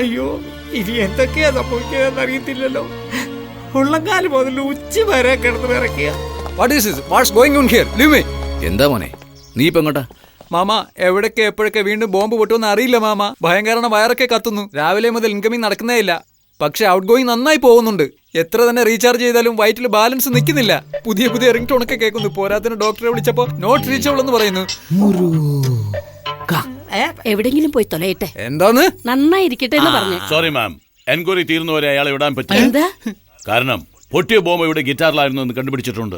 അയ്യോ ഇനി എന്തൊക്കെയാ സംഭവിക്കുകയെന്ന് അറിയത്തില്ലല്ലോ. ഉള്ളങ്കാലം മുതൽ ഉച്ച വരെ കിടന്ന് ഇറക്കിയ. എന്താ മോനെ, നീ ഇപ്പൊ എങ്ങോട്ടാ? മാമ എവിടൊക്കെ എപ്പോഴൊക്കെ വീണ്ടും ബോംബ് പൊട്ടുമെന്ന് അറിയില്ല മാമ. ഭയങ്കര വയറൊക്കെ കത്തുന്നു. രാവിലെ മുതൽ ഇൻകമിങ് നടക്കുന്നേ ഇല്ല. പക്ഷെ ഔട്ട് ഗോയിങ് നന്നായി പോകുന്നുണ്ട്. എത്ര തന്നെ റീചാർജ് ചെയ്താലും വയറ്റിൽ ബാലൻസ് നിൽക്കുന്നില്ല. പുതിയ പുതിയ റിംഗ് ടോണൊക്കെ കേൾക്കുന്നു. പോരാത്തിന് ഡോക്ടറെ വിളിച്ചപ്പോ നോട്ട് റീച്ചബിൾ എന്ന് പറയുന്നു. എവിടെങ്കിലും പോയി തൊലയിട്ടെ. എന്താന്ന് നന്നായിരിക്കട്ടെ എന്ന് പറഞ്ഞു. സോറി മാം, എൻക്വയറി തീർന്നവരെ അയാളെ വിടാൻ പറ്റില്ല. കാരണം പൊട്ടിയ ബോംബ് ഇവിടെ ഗിറ്റാറിലായിരുന്നു എന്ന് കണ്ടുപിടിച്ചിട്ടുണ്ട്.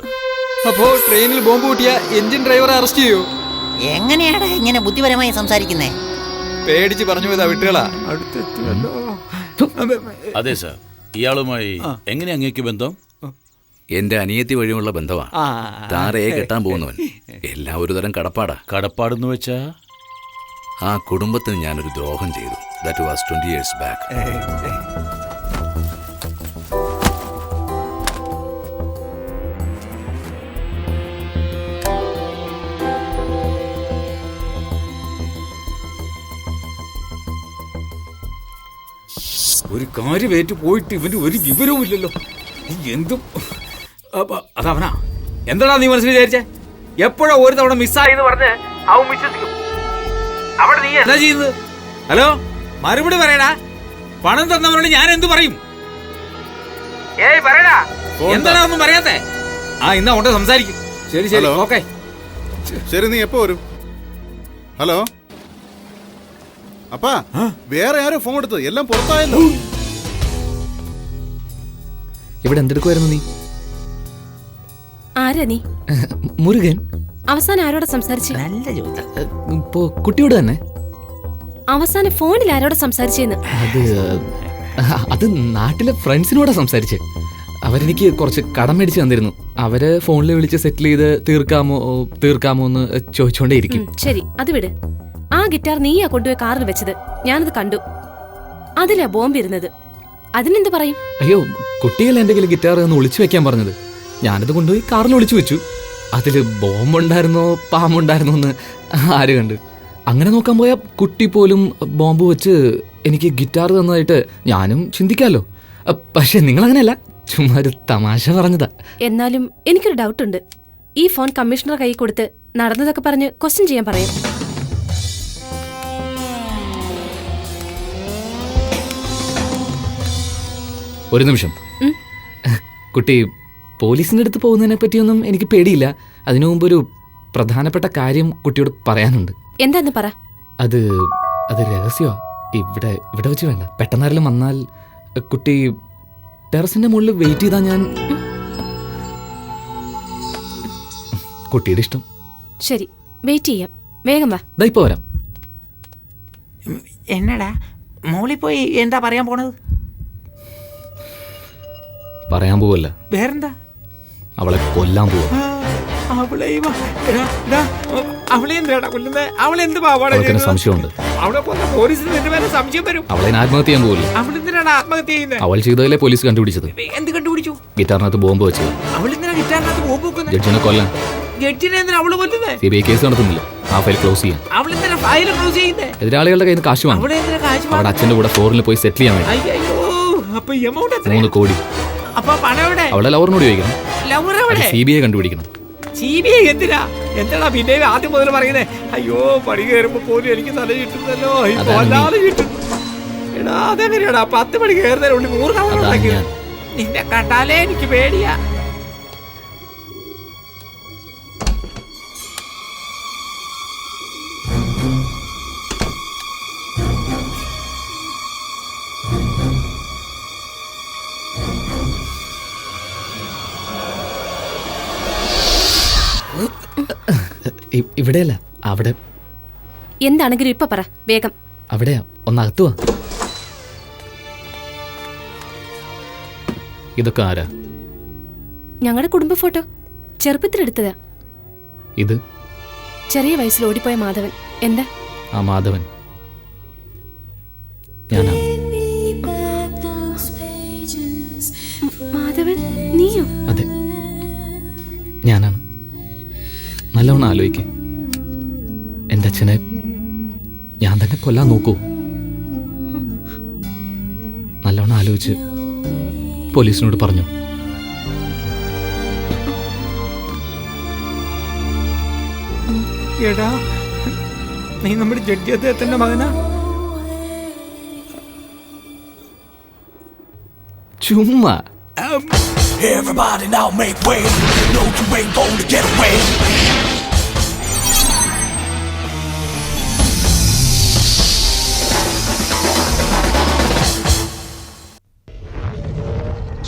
അപ്പോ ട്രെയിനിൽ ബോംബ് പൊട്ടിയ എഞ്ചിൻ ഡ്രൈവറെ അറസ്റ്റ് ചെയ്യൂ. എങ്ങനെയാണ് ഇങ്ങനെ ബുദ്ധിപരമായി സംസാരിക്കുന്നേ? പേടിച്ച് പറഞ്ഞു പോയതാ വിട്ടുകളാ. അതെ സാർ, ഇയാളുമായി എങ്ങനെ അങ്ങേക്ക് ബന്ധം? എന്റെ അനിയത്തി വഴിയുള്ള ബന്ധമാണ്. താരയെ കെട്ടാൻ പോകുന്നവൻ. എല്ലാം ഒരു തരം കടപ്പാടാ. കടപ്പാടെന്ന് വെച്ചാ ആ കുടുംബത്തിന് ഞാനൊരു ദ്രോഹം ചെയ്തു. That was 20 years back. ഒരു കാര്യമേറ്റ് പോയിട്ട് ഇവന് ഒരു വിവരവും ഇല്ലല്ലോ. എന്തും അതവനാ. എന്താടാ നീ മനസ്സിൽ വിചാരിച്ചേ? എപ്പോഴോ ഒരു തവണ മിസ്സായിന്ന് പറഞ്ഞ് അവൻ വിശ്വസിക്കും. അവിടെ നീ എന്താ ചെയ്യുന്നത്? ഹലോ, മറുപടി പറയടാ. പണം തന്നവരോട് ഞാൻ എന്തു പറയും? ഏയ് പറയടാ, എന്താടാ ഒന്നും പറയാത്തെ? ഇന്നാ കൊണ്ട് സംസാരിക്കും. ശരി ശരി, ഓക്കെ ശരി. നീ എപ്പോ വരും? ഹലോ അപ്പാ, വേറെ ആരോ ഫോൺ എടുത്തത്? എല്ലാം പുറത്തായല്ലോ. ഇവിടെ എന്തെടുക്കുമായിരുന്നു നീ? ആരാ നീ? മുരുകൻ. അവസാനം ആരോടെ സംസാരിച്ചു? നല്ല ചോദ്യം. ഇപ്പോ കുട്ടിയോട് തന്നെ. അവസാനം ഫോണിൽ ആരോടെ സംസാരിച്ചെന്ന്? അത് നാട്ടിലെ ഫ്രണ്ട്സിനോടാ സംസാരിച്ച്. അവരെനിക്ക് കുറച്ച് കടം മേടിച്ച് തന്നിരുന്നു. അവര് ഫോണിൽ വിളിച്ച് സെറ്റിൽ ചെയ്ത് തീർക്കാമോ എന്ന് ചോദിച്ചോണ്ടേ ഇരിക്കും. ശരി, അത് വിട്. ആ ഗിറ്റാർ നീയാ കൊണ്ടുപോയി കാറിൽ വെച്ചത്. ഞാനത് കണ്ടു. അതിലാ ബോംബ് ഇരുന്നത്. അതിനെന്ത് പറയും? അയ്യോ, കുട്ടികൾ എന്റെ കയ്യിൽ ഗിറ്റാർ ഒന്ന് ഒളിച്ചു വെക്കാൻ പറഞ്ഞത്. ഞാനത് കൊണ്ടുപോയി കാറിൽ ഒളിച്ചു വെച്ചു. അതില് ബോംബുണ്ടായിരുന്നോ പാമ്പുണ്ടായിരുന്നോ എന്ന് ആര് കണ്ട്? അങ്ങനെ നോക്കാൻ പോയാൽ കുട്ടി പോലും ബോംബ് വെച്ച് എനിക്ക് ഗിറ്റാർ തന്നതായിട്ട് ഞാനും ചിന്തിക്കാമല്ലോ. പക്ഷെ നിങ്ങളങ്ങനെയല്ല, ചുമ്മാ ഒരു തമാശ പറഞ്ഞതാ. എന്നാലും എനിക്കൊരു ഡൗട്ടുണ്ട്. ഈ ഫോൺ കമ്മീഷണർ കൈ കൊടുത്ത് നടന്നതൊക്കെ പറഞ്ഞ് ക്വസ്റ്റ്യൻ ചെയ്യാൻ പറയും. ഒരു നിമിഷം. കുട്ടി പോലീസിന്റെ അടുത്ത് പോകുന്നതിനെ പറ്റിയൊന്നും എനിക്ക് പേടിയില്ല. അതിനു മുമ്പ് ഒരു പ്രധാനപ്പെട്ട കാര്യം കുട്ടിയോട് പറയാനുണ്ട്. എന്താന്ന് പറ. അത് രഹസ്യമാ. ഇവിടെ വെച്ച് വേണ്ട. പെട്ടെന്നാരെങ്കിലും വന്നാൽ കുട്ടി ടെറസിന്റെ മുകളിൽ വെയിറ്റ് ചെയ്താ ഞാൻ. കുട്ടിയുടെ ഇഷ്ടം. ശരി, വെയിറ്റ് ചെയ്യാം. വേഗം വാ. ദാ ഇപ്പൊ വരാം. എന്നടാ മോളിൽ പോയി എന്താ പറയാൻ പോണത്? പറയാൻ പോവല്ല, വേറെന്താ? അവളെ കൊല്ലാൻ പോവാ. സംശയമുണ്ട്. അവളെ ആത്മഹത്യ ചെയ്യാൻ പോവില്ല. അവൾ ചെയ്തതല്ലേ പോലീസ് കണ്ടുപിടിച്ചത്. ഗിറ്റാറിനകത്ത് ബോംബ് വെച്ചത്. ജഡ്ജിനെ കൊല്ലാൻ. CBI കേസ് നടത്തുന്നില്ല. ആ ഫയൽ ക്ലോസ് ചെയ്യാൻ. എതിരാളികളുടെ കയ്യിൽ നിന്ന് കാശ് വാങ്ങും. അവിടെ അച്ഛന്റെ കൂടെ ഫോറിനിൽ പോയി സെറ്റിൽ ചെയ്യാൻ വേണ്ടി 3 കോടി. അവളെ ലവറിനോട് ചോദിക്കണം. CBI കണ്ടുപിടിക്കണം. CBI എന്തിനാ? എന്താ പിന്നെ ആദ്യം മുതൽ പറയുന്നേ? അയ്യോ, പണി കയറുമ്പോ പോലും എനിക്ക് തല ചുറ്റുന്നല്ലോ. എടാ അതെങ്ങനെയാടാ 10 മണി കയറുന്നതിനുള്ളിൽ 100 തവണ ഉണ്ടാക്കിയത്? നിന്നെ കണ്ടാലേ എനിക്ക് പേടിയാ. ഇവിടെയല്ല, അവിടെ. എന്താണെങ്കിലും ഇപ്പൊ പറ വേഗം. അവിടെയാ, ഒന്നകത്തു വാ. ഇതൊക്കെ ആരാ? ഞങ്ങളുടെ കുടുംബ ഫോട്ടോ. ചെറുപ്പത്തിലെടുത്തതാ. ഇത് ചെറിയ വയസ്സിൽ ഓടിപ്പോയ മാധവൻ. എന്താ? ആ മാധവൻ ഞാനാ. മാധവൻ നീയോ? അതെ, ഞാനാണ്. നല്ലവണ്ണം ആലോചിക്കേ. എൻ്റെ അച്ഛനെ ഞാൻ തന്നെ കൊല്ലാൻ നോക്കൂ. ആലോചിച്ച് പോലീസിനോട് പറഞ്ഞു. എടാ, നീ നമ്മുടെ ജഡ്ജി അദ്ദേഹത്തിന്റെ മകനാ? ചുമ്മാ. Everybody now make way. No, you ain't gonna get away.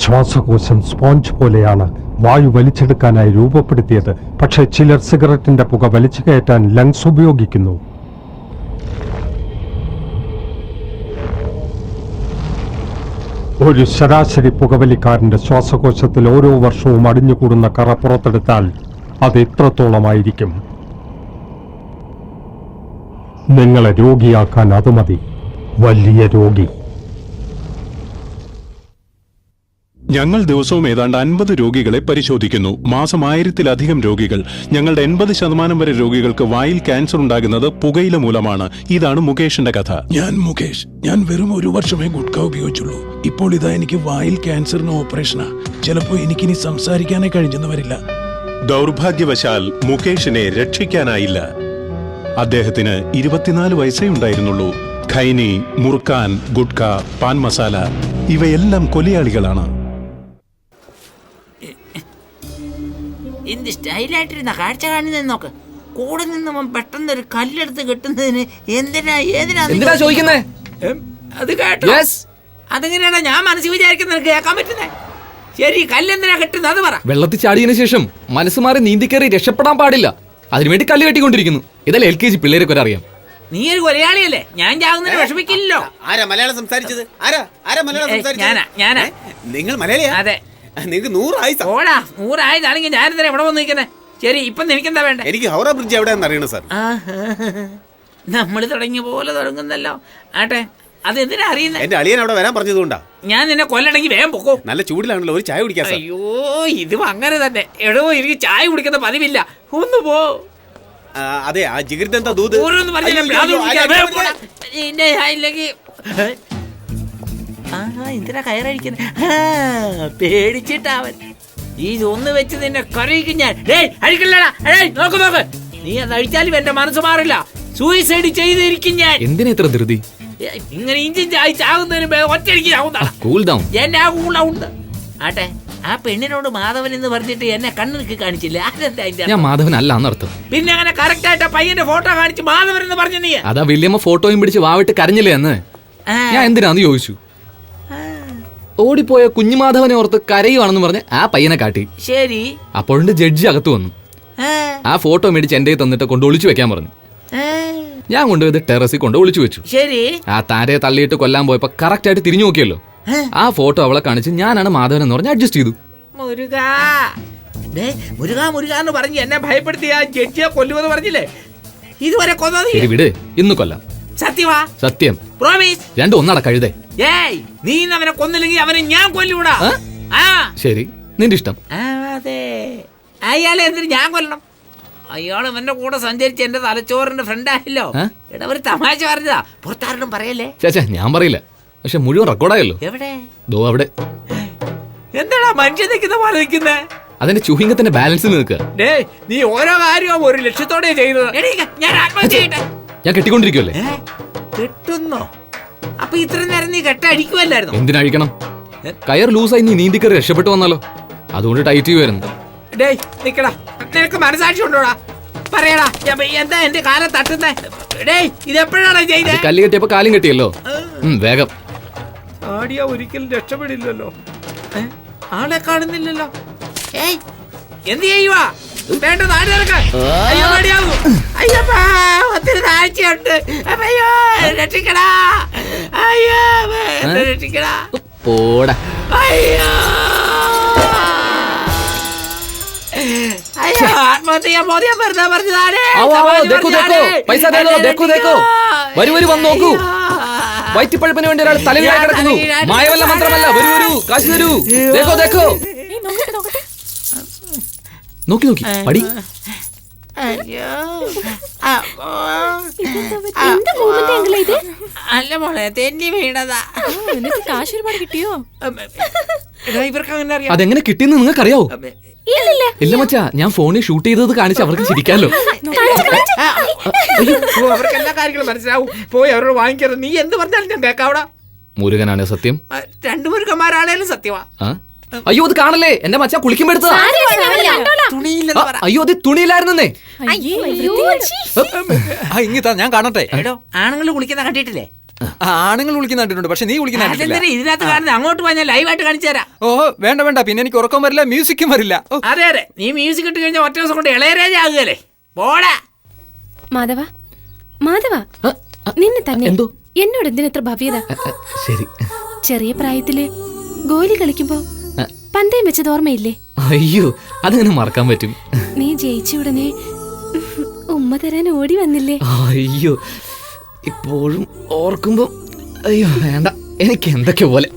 ശ്വാസകോശം സ്പോഞ്ച് പോലെയാണ് വായു വലിച്ചെടുക്കാനായി രൂപപ്പെടുത്തിയത്. പക്ഷേ ചിലർ സിഗരറ്റിന്റെ പുക വലിച്ചു കയറ്റാൻ ലങ്സ് ഉപയോഗിക്കുന്നു. ഒരു ശരാശരി പുകവലിക്കാരന്റെ ശ്വാസകോശത്തിൽ ഓരോ വർഷവും അടിഞ്ഞുകൂടുന്ന കറ പുറത്തെടുത്താൽ അത് എത്രത്തോളമായിരിക്കും? നിങ്ങളെ രോഗിയാക്കാൻ അത് മതി. വലിയ രോഗി. ഞങ്ങൾ ദിവസവും ഏതാണ്ട് 50 രോഗികളെ പരിശോധിക്കുന്നു. മാസം 1000-ലധികം രോഗികൾ. ഞങ്ങളുടെ 80% വരെ രോഗികൾക്ക് വായിൽ ക്യാൻസർ ഉണ്ടാകുന്നത് പുകയില മൂലമാണ്. ഇതാണ് മുകേഷിന്റെ കഥ. ഞാൻ മുകേഷ്. ഞാൻ വെറും 1 വർഷമേ ഗുഡ്ക ഉപയോഗിച്ചുള്ളൂ. ഇപ്പോൾ ഇതാ എനിക്ക് വായിൽ ക്യാൻസറിന് ഓപ്പറേഷനാ. ചിലപ്പോൾ എനിക്കിനി സംസാരിക്കാനേ കഴിഞ്ഞെന്ന് വരില്ല. ദൗർഭാഗ്യവശാൽ മുകേഷിനെ രക്ഷിക്കാനായില്ല. അദ്ദേഹത്തിന് 24 വയസ്സേ ഉണ്ടായിരുന്നുള്ളൂ. ഖൈനി, മുറുക്കാൻ, ഗുഡ്ക, പാൻ മസാല ഇവയെല്ലാം കൊലയാളികളാണ്. എന്ത് സ്റ്റൈലായിട്ടിരുന്ന കാഴ്ച കാണുന്ന നോക്ക്. കൂടെ നിന്ന് പെട്ടെന്ന് ഒരു കല്ലെടുത്ത് കെട്ടുന്നതിന് എന്തിനാ ചോദിക്കുന്നേ? അത് കേട്ടോ? അതെങ്ങനെയാണോ ഞാൻ മനസ്സിൽ വിചാരിക്കുന്നത് കേൾക്കാൻ പറ്റുന്നേ? ശരി, കല്ലെന്തിനാ കെട്ടുന്നത് അത് പറ. വെള്ളത്തിൽ ചാടിയതിനു ശേഷം മനസ്സ് മാറി നീന്തിക്കയറി രക്ഷപ്പെടാൻ പാടില്ല. അതിനുവേണ്ടി കല്ല് കെട്ടിക്കൊണ്ടിരിക്കുന്നു. ഇതല്ലേ LKG പിള്ളേരൊക്കെ ഒരറിയാം. നീ ഒരു കൊലയാളിയല്ലേ? ഞാൻ ചാകുന്നതിന് വിഷമിക്കില്ലല്ലോ. ആരാ മലയാളം സംസാരിച്ചത്? ആരാ മലയാളം സംസാരിച്ചത്? ഞാനാ. നിങ്ങൾ മലയാളിയാ? അതെ. നിങ്ങൾക്ക് 100 ആയി. ഓടാ, 100 ആയതാണെങ്കിൽ ഞാനെന്താ ഇവിടെ വന്ന് നിൽക്കുന്നത്? ശരി, ഇപ്പൊ നിനക്കെന്താ വേണ്ടേ? എനിക്ക് ഹൗറ ബ്രിഡ്ജ് എവിടെയാണെന്ന് അറിയണം സാർ. നമ്മൾ തുടങ്ങിയ പോലെ തുടങ്ങുന്നല്ലോ. ആട്ടെ, അതെന്തിനാ അറിയുന്നത്? എന്റെ അളിയൻ അവിടെ വരാൻ പറഞ്ഞതുകൊണ്ടാ. ഞാൻ നിന്നെ കൊല്ലണമെങ്കിൽ വേഗം പൊക്കോ. നല്ല ചൂടിലാണല്ലോ, ഒരു ചായ കുടിക്കാം. അയ്യോ, ഇതും അങ്ങനെ തന്നെ. എടോ, എനിക്ക് ചായ കുടിക്കുന്ന പതിവില്ല. ഒന്ന് പോ. അതെ, ആ ജിഗിർദന്ത ദൂത് എന്തിനാ കയറടിക്കുന്നത്? പേടിച്ചിട്ടാവൻ. ഇതൊന്ന് വെച്ച് നിന്നെ കറിയിക്കും ഞാൻ. അഴിക്കല്ലടാ, നോക്ക്. നീ അത് അഴിച്ചാലും എന്റെ മനസ്സ് മാറില്ല. സൂയിസൈഡ് ചെയ്തിരിക്കും ഞാൻ. എന്തിനാ ഇത്ര ധൃതി? ഇങ്ങനെ ഇഞ്ചിൻ ചായ ചാകുന്നതിന് ഒറ്റയടിക്ക് എന്നെ ആ കൂളുണ്ട്. ആട്ടെ, ആ പെണ്ണിനോട് മാധവൻ എന്ന് പറഞ്ഞിട്ട് എന്നെ കണ്ണുനീക്കി കാണിച്ചില്ല. ഞാൻ മാധവൻ അല്ല എന്നർത്ഥം. പിന്നെ അങ്ങനെ കറക്റ്റ് ആയിട്ട് പയ്യന്റെ ഫോട്ടോ കാണിച്ച് മാധവൻ എന്ന് പറഞ്ഞു നീ? അതാ വല്യമ്മ ഫോട്ടോയും പിടിച്ച് വാവിട്ട് കരഞ്ഞില്ലേ എന്ന്. ഞാൻ എന്തിനാന്ന് ചോദിച്ചു. ഓടിപ്പോയ കുഞ്ഞുമാധവനെ ഓർത്ത് കരയുവാണെന്ന് പറഞ്ഞ് ആ പയ്യനെ കാട്ടി. ശരി. അപ്പോഴുണ്ട് ജഡ്ജി അകത്ത് വന്നു. ആ ഫോട്ടോ മേടിച്ച് എന്റെ തന്നിട്ട് കൊണ്ട് ഒളിച്ചു വെക്കാൻ പറഞ്ഞു. ഞാൻ കൊണ്ടുപോയത് ടെറസിൽ കൊണ്ട് ഒളിച്ചു വെച്ചു. ശരി. ആ താരയെ തള്ളിയിട്ട് കൊല്ലാൻ പോയപ്പോ കറക്റ്റ് ആയിട്ട് തിരിഞ്ഞു നോക്കിയല്ലോ. ആ ഫോട്ടോ അവളെ കാണിച്ച് ഞാനാണ് മാധവൻ എന്ന് പറഞ്ഞ് അഡ്ജസ്റ്റ് ചെയ്തു. മുരുകാന്ന് പറഞ്ഞ് എന്നെ ഭയപ്പെടുത്തി ആ ജഡ്ജിയെ കൊല്ലുമെന്ന് പറഞ്ഞില്ലേ? ഇതുവരെ ശരി, വിട്. ഇന്ന് കൊല്ലാം. സത്യവാ? സത്യം. പ്രോമിസ്? രണ്ടും ഒന്നട കഴുതേ. നീ അവനെ കൊന്നില്ലെങ്കിൽ അവനെ ഞാൻ കൊല്ലൂടാ. ശരി, നിന്റെ ഇഷ്ടം. അതെ, അയാളെ എന്തിനു ഞാൻ കൊല്ലണം? അയാൾ എന്റെ കൂടെ സഞ്ചരിച്ച് എന്റെ തലച്ചോറിന്റെ ഫ്രണ്ട് ആയല്ലോ. എടാ, ഒരു തമാശ പറഞ്ഞതാ, പുറത്താരോടും പറയല്ലേ. ചേച്ചാ, ഞാൻ പറയില്ല. പക്ഷെ മുഴുവൻ റെക്കോർഡായല്ലോ. എവിടെ? ദോ അവിടെ. എന്താടാ മനുഷ്യൻ നിൽക്കുന്ന പോലെ നിൽക്കുന്നേ? അതിന്റെ ചുഹിങ്കത്തിന്റെ ബാലൻസ് നിൽക്കുക. നീ ഓരോ കാര്യവും ഒരു ലക്ഷ്യത്തോടെ ചെയ്തത്. ഞാൻ ആത്മഹത്യ ചെയ്യട്ടെ. ഞാൻ കെട്ടിക്കൊണ്ടിരിക്കുവല്ലേ. കെട്ടുന്നോ? അപ്പൊ ഇത്ര നേരം നീ കെട്ടടിക്കുമല്ലായിരുന്നു? എന്തിനഴിക്കണം? കയർ ലൂസായി നീ നീന്തിക്കറി രക്ഷപ്പെട്ടു വന്നാലോ, അതുകൊണ്ട് ടൈറ്റ് ചെയ്യുമായിരുന്നു. നിക്കടാ, നിനക്ക് മനസാക്ഷി ഉണ്ടോടാ? പറയടാ, എന്താ എന്റെ കാലം തട്ടുന്നേ? ഇതെപ്പോഴാണ് ചെയ്തത്? കല്ല് കെട്ടിയപ്പോ കാലും കെട്ടിയല്ലോ. വേഗം. ആടിയ ഒരിക്കലും രക്ഷപ്പെടില്ലല്ലോ. ആളെ കാണുന്നില്ലല്ലോ. എന്ത് ചെയ്യുവാ? വേണ്ട, നാട് നടക്കാൻ. അയ്യോ, മടിയാവൂ. അയ്യപ്പാ, ഒത്തിരി താഴ്ചയുണ്ട്. അയ്യോ, രക്ഷിക്കടാ. അയ്യോ, രക്ഷിക്കടാ. പോടാ. അയ്യോ, അയ്യോ, ആത്മഹത്യ ചെയ്യാൻ പോതിയാ വെറുതെ പറഞ്ഞതാണ്. വരൂ, വന്നു നോക്കൂ. വയറ്റിപ്പഴുപ്പിന് വേണ്ടി ഒരാൾ തലവിലായി കിടക്കുന്നു. മായവല്ല, മന്ത്രമല്ല. വരൂ, കാശ് തരൂ. നോക്കി പടി. അയ്യോ എന്ത് മൂവ്മെന്റ് ആംഗിളാ ഇത്? അല്ല മോളെ തെന്നി വീണതാ. നിനക്ക് കാശ് ഒരുപാട് കിട്ടിയോ? എടാ, ഇവർക്ക് അങ്ങനെ അറിയാം. അതെങ്ങനെ കിട്ടിയെന്ന് നിങ്ങൾക്ക് അറിയാവോ? ഇല്ലില്ല. ഇല്ല മച്ചാ, ഞാൻ ഫോണിൽ ഷൂട്ട് ചെയ്തത് കാണിച്ച് അവർക്ക് ചിരിക്കാലോ. അവർക്ക് എല്ലാ കാര്യങ്ങളും മനസ്സിലാവും. പോയി അവരോട് വാങ്ങിക്കരുത്. നീ എന്ത് പറഞ്ഞാലും ഞാൻ കേൾക്കാവടാ. മുരുകനാണ് സത്യം. രണ്ടു മുരുകന്മാരാണേലും സത്യമാ. ആ? അയ്യോ അത് കാണല്ലേ, എന്റെ മച്ചാ കുളിക്കുമ്പോ എടുത്തതാ. തുണിയില്ലെന്ന് പറ. അയ്യോ അത് തുണിയിലായിരുന്നേ. ഇങ്ങിത്താ ഞാൻ കാണട്ടെ. എടോ, ആണുങ്ങൾ കുളിക്കുന്ന കണ്ടിട്ടില്ലേ? ആണുങ്ങൾ വിളിക്കുന്ന കണ്ടിട്ടുണ്ട്, പക്ഷെ നീ വിളിക്കുന്ന കണ്ടിട്ടില്ല. അതെന്തിനാ ഇതിനകത്ത് കാണുന്നത്? അങ്ങോട്ട് പോയാൽ ഞാൻ ലൈവായിട്ട് കാണിച്ചു തരാം. ഓഹോ വേണ്ട വേണ്ട, പിന്നെ എനിക്ക് ഉറക്കം വരില്ല, മ്യൂസിക്കും വരില്ല. ഓ, അതെ അതെ, നീ മ്യൂസിക് ഇട്ട് കഴിഞ്ഞാൽ ഒറ്റ ദിവസം കൊണ്ട് ഇളയരാജ ആകുകയല്ലേ. പോടാ മാധവ, മാധവ, നിന്നെ തന്നെ. എന്തോ? എന്നോട് എന്തിനാ ഇത്ര ഭവ്യത? ശരി. ചെറിയ പ്രായത്തില് ഗോലി കളിക്കുമ്പോ പന്തയം വെച്ചത് ഓർമ്മയില്ലേ? അയ്യോ അതങ്ങനെ മറക്കാൻ പറ്റും. നീ ജയിച്ച ഉടനെ ഉമ്മ തരാൻ ഓടി വന്നില്ലേ? അയ്യോ ഇപ്പോഴും ഓർക്കുമ്പോ അയ്യോ വേണ്ട, എനിക്ക് എന്തൊക്കെ പോലെ.